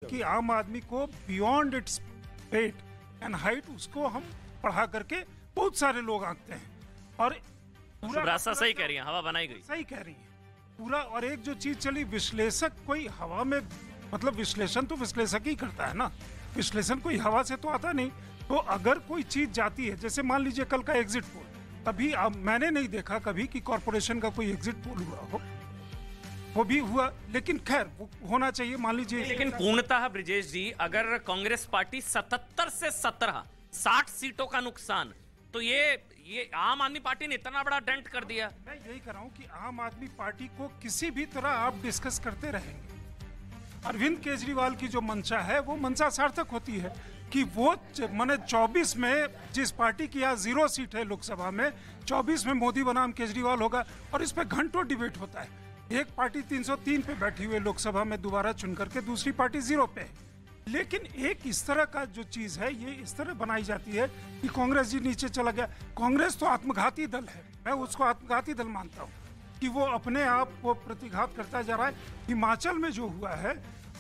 कि आम आदमी को beyond its weight and height उसको हम पढ़ा करके बहुत सारे लोग आंकते हैं और पूरा रास्ता सही कह रही है, हवा बनाई गई, सही कह रही है पूरा। और एक जो चीज चली विश्लेषक, कोई हवा में मतलब विश्लेषण तो विश्लेषक ही करता है ना, विश्लेषण कोई हवा से तो आता नहीं। तो अगर कोई चीज जाती है, जैसे मान लीजिए कल का एग्जिट पोल, अभी मैंने नहीं देखा कभी कि कॉर्पोरेशन का कोई एग्जिट पोल हुआ हो, वो भी हुआ, लेकिन खैर वो होना चाहिए मान लीजिए। लेकिन पूर्णतः ब्रिजेश जी, अगर कांग्रेस पार्टी 77 से 17 60 सीटों का नुकसान, तो ये आम आदमी पार्टी ने इतना बड़ा डेंट कर दिया। मैं यही कर रहा हूँ कि आम आदमी पार्टी को किसी भी तरह आप डिस्कस करते रहेंगे, अरविंद केजरीवाल की जो मंशा है वो मंशा सार्थक होती है कि वो मैंने 24 में जिस पार्टी की यहाँ 0 सीट है लोकसभा में, 24 में मोदी बनाम केजरीवाल होगा और इस पे घंटों डिबेट होता है। एक पार्टी 303 पे बैठी हुई लोकसभा में दोबारा चुन करके, दूसरी पार्टी 0 पे है। लेकिन एक इस तरह का जो चीज है ये इस तरह बनाई जाती है कि कांग्रेस जी नीचे चला गया। कांग्रेस तो आत्मघाती दल है, मैं उसको आत्मघाती दल मानता हूँ कि वो अपने आप को प्रतिघात करता जा रहा है। हिमाचल में जो हुआ है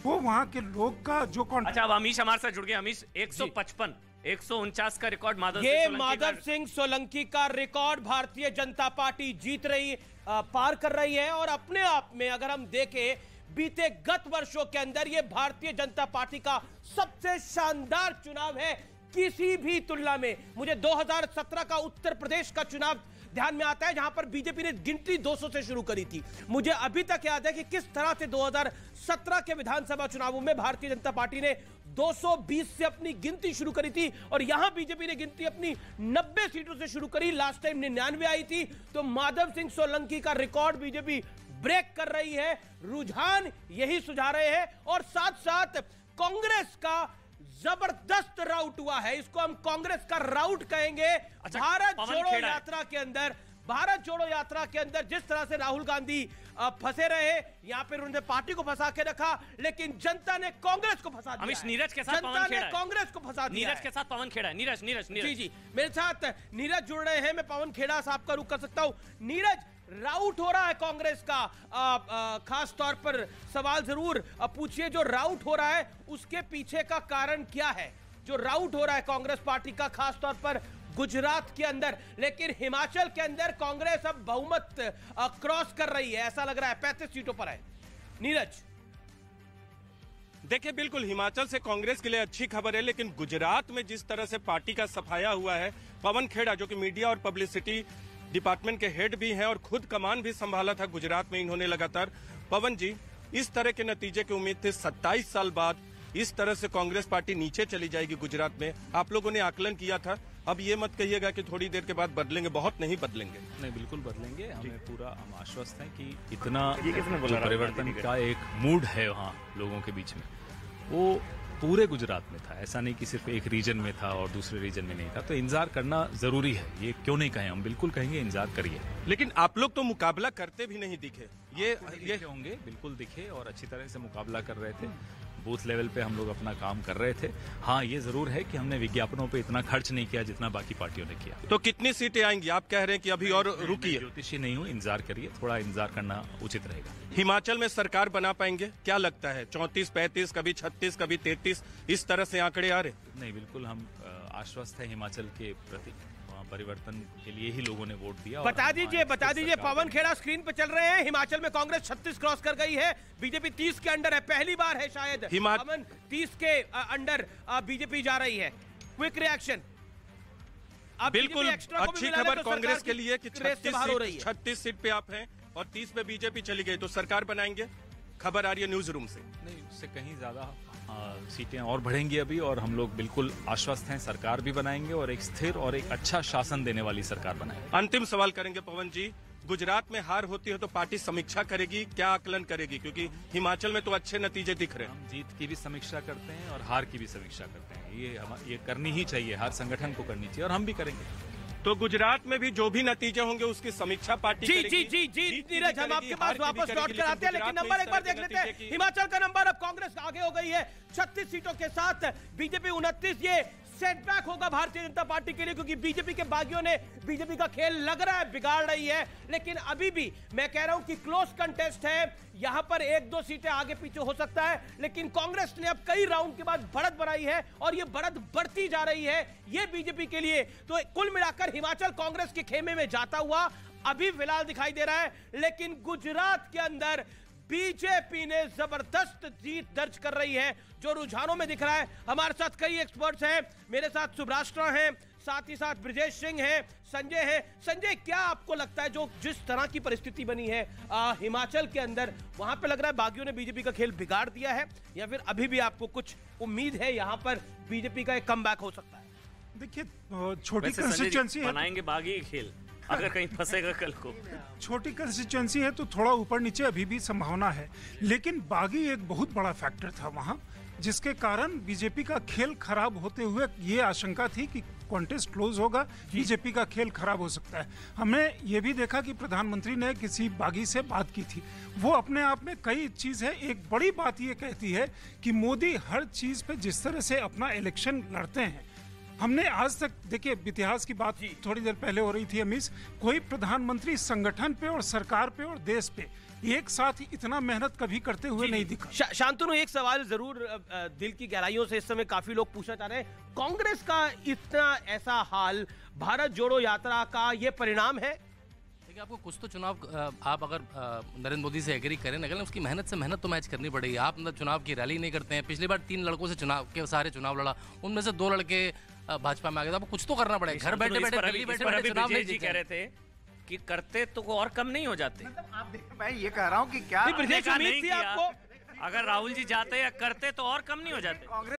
वो वहाँ के लोग का जो अच्छा, अब अमीश हमारे साथ जुड़ गए। अमीश, 155 149 का रिकॉर्ड माधव सिंह सोलंकी का रिकॉर्ड भारतीय जनता पार्टी जीत रही, पार कर रही है। और अपने आप में अगर हम देखें बीते गत वर्षों के अंदर ये भारतीय जनता पार्टी का सबसे शानदार चुनाव है किसी भी तुलना में। मुझे 2017 का उत्तर प्रदेश का चुनाव ध्यान में आता है जहां पर बीजेपी ने गिनती 200 से शुरू करी थी। मुझे अभी तक याद है कि किस तरह से 2017 के विधानसभा चुनावों में भारतीय जनता पार्टी ने 220 से अपनी गिनती शुरू करी थी और यहां बीजेपी ने गिनती अपनी 90 सीटों से शुरू करी। लास्ट टाइम 99 आई थी। तो माधव सिंह सोलंकी का रिकॉर्ड बीजेपी ब्रेक कर रही है, रुझान यही सुझा रहे हैं। और साथ साथ कांग्रेस का जबरदस्त राउट हुआ है, इसको हम कांग्रेस का राउट कहेंगे। अच्छा, भारत जोड़ो यात्रा के अंदर, भारत जोड़ो यात्रा के अंदर जिस तरह से राहुल गांधी फंसे रहे, यहां पर उन्होंने पार्टी को फंसा के रखा, लेकिन जनता ने कांग्रेस को फंसा दिया। नीरज के साथ जनता ने कांग्रेस को फंसा दिया। नीरज के साथ पवन खेड़ा, नीरज जी मेरे साथ नीरज जुड़ रहे हैं। मैं पवन खेड़ा साहब का रुख कर सकता हूं। नीरज, राउट हो रहा है कांग्रेस का, खास तौर पर सवाल जरूर पूछिए, जो राउट हो रहा है उसके पीछे का कारण क्या है? जो राउट हो रहा है कांग्रेस पार्टी का खास तौर पर गुजरात के अंदर, लेकिन हिमाचल के अंदर कांग्रेस अब बहुमत क्रॉस कर रही है, ऐसा लग रहा है 35 सीटों पर है। नीरज, देखिए बिल्कुल हिमाचल से कांग्रेस के लिए अच्छी खबर है, लेकिन गुजरात में जिस तरह से पार्टी का सफाया हुआ है, पवन खेड़ा जो कि मीडिया और पब्लिसिटी डिपार्टमेंट के हेड भी हैं और खुद कमान भी संभाला था गुजरात में इन्होंने लगातार। पवन जी, इस तरह के नतीजे की उम्मीद थी 27 साल बाद इस तरह से कांग्रेस पार्टी नीचे चली जाएगी गुजरात में, आप लोगों ने आकलन किया था। अब ये मत कहिएगा कि थोड़ी देर के बाद बदलेंगे, बहुत नहीं बदलेंगे। नहीं, बिल्कुल बदलेंगे। हम आश्वस्त हैं कि इतना जो परिवर्तन का एक मूड है वहाँ लोगों के बीच में, वो पूरे गुजरात में था। ऐसा नहीं कि सिर्फ एक रीजन में था और दूसरे रीजन में नहीं था। तो इंतजार करना जरूरी है, ये क्यों नहीं कहें, हम बिल्कुल कहेंगे इंतजार करिए। लेकिन आप लोग तो मुकाबला करते भी नहीं दिखे। ये होंगे, बिल्कुल दिखे और अच्छी तरह से मुकाबला कर रहे थे। बूथ लेवल पे हम लोग अपना काम कर रहे थे। हाँ, ये जरूर है कि हमने विज्ञापनों पे इतना खर्च नहीं किया जितना बाकी पार्टियों ने किया। तो कितनी सीटें आएंगी? आप कह रहे हैं कि अभी और रुकिए। ज्योतिषी नहीं हूँ, इंतजार करिए, थोड़ा इंतजार करना उचित रहेगा। हिमाचल में सरकार बना पाएंगे क्या लगता है? 34, 35, कभी 36, कभी 33, इस तरह से आंकड़े आ रहे? नहीं, बिल्कुल हम आश्वस्त है हिमाचल के प्रति। परिवर्तन के लिए ही लोगों ने वोट दिया। बता दीजिए पवन खेड़ा स्क्रीन पे चल रहे हैं। हिमाचल में कांग्रेस 36 क्रॉस कर गई है, बीजेपी 30 के अंडर है। पहली बार है शायद पवन 30 के अंडर बीजेपी जा रही है। Quick reaction. बिल्कुल अच्छी खबर कांग्रेस के लिए कि 36 सीट पे आप हैं और 30 पे बीजेपी चली गई, तो सरकार बनाएंगे। खबर आ रही है न्यूज रूम से। नहीं, उससे कहीं ज्यादा सीटें और बढ़ेंगी अभी, और हम लोग बिल्कुल आश्वस्त हैं, सरकार भी बनाएंगे और एक स्थिर और एक अच्छा शासन देने वाली सरकार बनाएंगे। अंतिम सवाल करेंगे पवन जी, गुजरात में हार होती है तो पार्टी समीक्षा करेगी, क्या आकलन करेगी? क्योंकि हिमाचल में तो अच्छे नतीजे दिख रहे हैं। हम जीत की भी समीक्षा करते हैं और हार की भी समीक्षा करते हैं। ये करनी ही चाहिए, हर संगठन को करनी चाहिए और हम भी करेंगे। तो गुजरात में भी जो भी नतीजे होंगे उसकी समीक्षा पार्टी करेगी। जी नीरज, हम आपके पास वापस लौट कर आते हैं, लेकिन नंबर एक बार देख लेते हैं। हिमाचल का नंबर अब कांग्रेस आगे हो गई है 36 सीटों के साथ, बीजेपी 29। ये सेटबैक होगा भारतीय जनता पार्टी के लिए, क्योंकि बीजेपी के बागियों ने बीजेपी का खेल लग रहा है बिगाड़ रही है। लेकिन अभी भी मैं कह रहा हूं कि क्लोज कंटेस्ट है, यहां पर 1-2 सीटें आगे पीछे हो सकता है, लेकिन कांग्रेस ने अब कई राउंड के बाद बढ़त बनाई है और यह बढ़त बढ़ती जा रही है यह बीजेपी के लिए। तो कुल मिलाकर हिमाचल कांग्रेस के खेमे में जाता हुआ अभी फिलहाल दिखाई दे रहा है, लेकिन गुजरात के अंदर बीजेपी ने जबरदस्त जीत दर्ज कर रही है, जो रुझानों में दिख रहा है। हमारे साथ कई एक्सपर्ट्स हैं, मेरे साथ सुभाष हैं, साथ ही साथ ब्रजेश सिंह हैं, संजय हैं। संजय, क्या आपको लगता है जो जिस तरह की परिस्थिति बनी है हिमाचल के अंदर, वहां पे लग रहा है बागियों ने बीजेपी का खेल बिगाड़ दिया है, या फिर अभी भी आपको कुछ उम्मीद है यहां पर बीजेपी का एक कमबैक हो सकता है? देखिए, छोटी कंस्टिट्यूएंसी है, बनाएंगे बागी खेल अगर कहीं फंसेगा कल को। छोटी कंस्टिट्यूएंसी है तो थोड़ा ऊपर नीचे अभी भी संभावना है, लेकिन बागी एक बहुत बड़ा फैक्टर था वहां, जिसके कारण बीजेपी का खेल खराब होते हुए ये आशंका थी कि कॉन्टेस्ट क्लोज होगा, बीजेपी का खेल खराब हो सकता है। हमने ये भी देखा कि प्रधानमंत्री ने किसी बागी से बात की थी, वो अपने आप में कई चीज़ है। एक बड़ी बात ये कहती है कि मोदी हर चीज़ पे जिस तरह से अपना इलेक्शन लड़ते हैं, हमने आज तक, देखिए इतिहास की बात थोड़ी देर पहले हो रही थी अमीश, कोई प्रधानमंत्री संगठन पे और सरकार पे और देश पे एक साथ इतना मेहनत कभी करते हुए नहीं दिखा। शांतनु, एक सवाल जरूर दिल की गहराइयों से इस समय काफी लोग पूछना चाह रहे हैं, कांग्रेस का इतना ऐसा हाल भारत जोड़ो यात्रा का ये परिणाम है? देखिए, आपको कुछ तो चुनाव, आप अगर नरेंद्र मोदी से एग्री करें, अगर उसकी मेहनत से मेहनत तो मैच करनी पड़ेगी। आप मतलब चुनाव की रैली नहीं करते हैं। पिछली बार 3 लड़कों से चुनाव के सारे चुनाव लड़ा, उनमें से 2 लड़के भाजपा में आ गए। आपको कुछ तो करना पड़ेगा। घर बैठे बैठे चुनाव नहीं जी कह रहे थे कि करते तो और कम नहीं हो जाते। मैं ये कह रहा हूँ कि क्या नहीं किया, अगर राहुल जी जाते या करते तो और कम नहीं हो जाते।